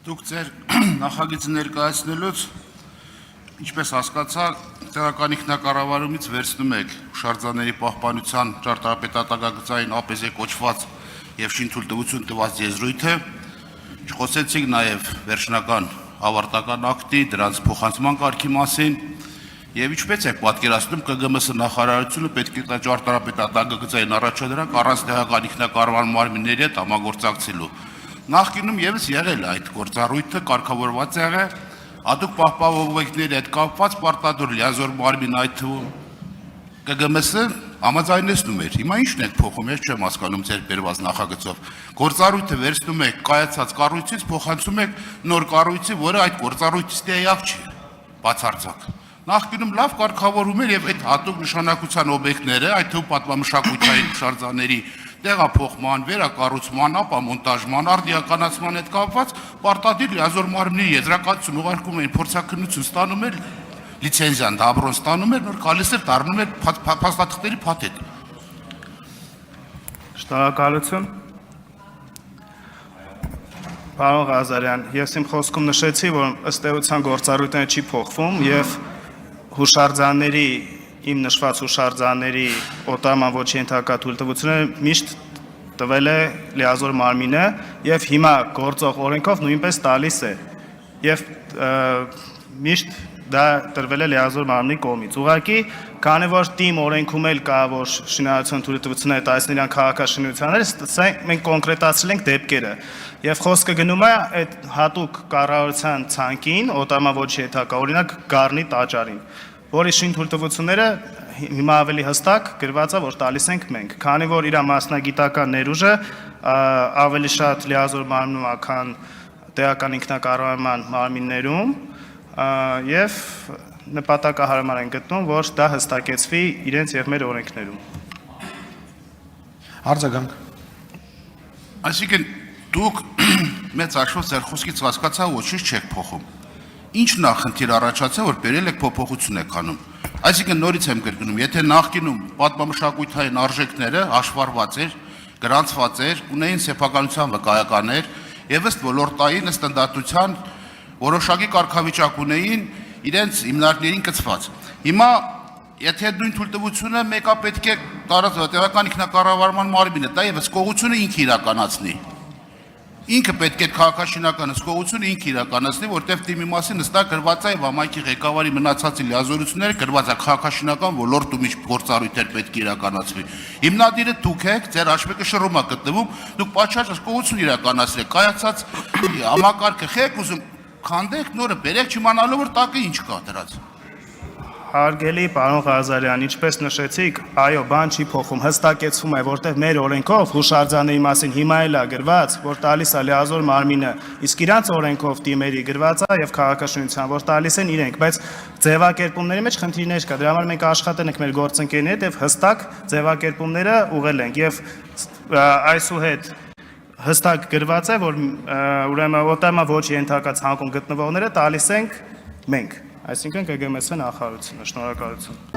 Դուք ձեր նախագիծը ներկայացնելուց, ինչպես հասկացա, տեղական ինքնակառավարումից վերցնում եք հուշարձանների պահպանության ճարտարապետական ԱՊԶ կոչված եւ շինթույլտվություն տված եզրույթը, խոսեցիք նաեւ վերջնական ավարտական ակտի, դրանց փոխանցման կարգի մասին եւ ինչպես եք պատկերացնում ԿԳՄՍ նախարարությունը պետք է ճարտարապետական առաջադրանք առանց տեղական ինքնակառավարման մարմինների հետ համագործակցելու։ Նախկինում եւս եղել է այդ գործառույթը, կարգավորված եղել, հատուկ պահպանողների հետ կապված պարտադիր լիազոր մարմին այդ թվում ԿԳՄՍ-ը համաձայնեցնում էր։ Հիմա ի՞նչն եք փոխում, ես չեմ հասկանում ձեր բերված նախագծով։ Գործառույթը վերցնում եք կայացած կառույցից, փոխանցում եք նոր կառույցի, որը այդ գործառույթից տեղյակ չի, բացարձակ։ Նախկինում լավ կարգավորում էր եւ այդ հատուկ նշանակության օբյեկտները, այդ թվում պատմամշակութային հուշարձանների տեղափոխման, վերակառուցման, ապա մոնտաժման, արդիականացման հետ կապված պարտադիր լիազոր մարմինների եզրակացություն ուղարկում էին փորձաքննություն ստանում էր, լիցենզիան դաբրոն ստանում էր, նոր գալիս էր դառնում էր փաստաթղթերի փաթեթ։ Շնորհակալություն։ Պարոն Ղազարյան, ես իմ խոսքում նշեցի, որ ըստ էության գործառույթները չի փոխվում եւ հուշարձանների իմ նշված հուշարձանների օտարման ոչ ենթակա թույլտվությունը միշտ տվել է լիազոր մարմինը եւ հիմա գործող օրենքով նույնպես տալիս է եւ միշտ դա տրվել է լիազոր մարմնի կողմից։ Ուղղակի, քանի որ թիմ օրենքում էլ կա, որ շինարարության թույլտվությունները տալիս են իրան քաղաքաշինությունները, մենք կոնկրետացրել ենք դեպքերը եւ խոսքը գնում է այդ հատուկ կառավարության ցանկին, օտարման ոչ ենթակա, օրինակ Գառնի տաճարին, որի շինթույլտվությունները հիմա ավելի հստակ գրված է, որ տալիս ենք մենք, քանի որ իր մասնագիտական ներուժը ավելի շատ լիազոր մարմնում է, քան տեղական ինքնակառավարման մարմիններում եւ նպատակահարմար են գտնում, որ դա հստակեցվի իրենց եւ մեր օրենքներում։ Արձագանք։ Այսինքն դուք մեծ հաշվով ձեր խոսքից հասկացա ոչինչ չեք փոխում։ Ինչ նախնդիր առաջացա, որ բերել եք փոփոխություն եք անում։ Այսինքն նորից եմ կրկնում, եթե նախկինում պատմամշակութային արժեքները հաշվառված էր, գրանցված էր, ունեին սեփականության վկայականներ եւ ըստ ոլորտային ստանդարտության որոշակի կարգավիճակ ունեին իրենց հիմնարկներին կցված։ Հիմա եթե նույն թույլտվությունը մեկը պետք է տեղական ինքնակառավարման մարմինը տա եւ հսկողությունը ինքը իրականացնի։ Ինքը պետք է քաղաքաշինական հսկողությունը ինքը իրականացնի, որտեղ թիմի մասին հստակ գրված է եւ համայնքի ղեկավարի մնացածի լիազորությունները գրված է քաղաքաշինական ոլորտում ինչ գործառույթներ պետք է իրականացվի։ Հիմնադիրը դուք եք, ձեր հաշվեկշռում է գտնվում, դուք պատշաճ հսկողություն իրականացրեք, կայացած համակարգը խեք ուզում քանդեք, նորը բերեք չիմանալով որ տակը ինչ կա դրած։ Հարգելի պարոն Ղազարյան, ինչպես նշեցիք, այո, բան չի փոխում, հստակեցվում է, որտեղ մեր օրենքով հուշարձանների մասին հիմա էլ է գրված, որ տալիս է լիազոր մարմինը, իսկ իրանց օրենքով թիմերի գրված է եւ քաղաքաշինության, որ տալիս են իրենք, բայց ձևակերպումների մեջ խնդիրներ կա, դրա համար մենք աշխատել ենք մեր գործընկերների հետ եւ հստակ ձևակերպումները ուղղել ենք եւ այսուհետ հստակ գրված է, որ ուրեմն օտարման ոչ ենթակա ցանկում գտնվողները տալիս ենք մենք, այսինքն ԿԳՄՍ նախարարությունը։ Շնորհակալություն։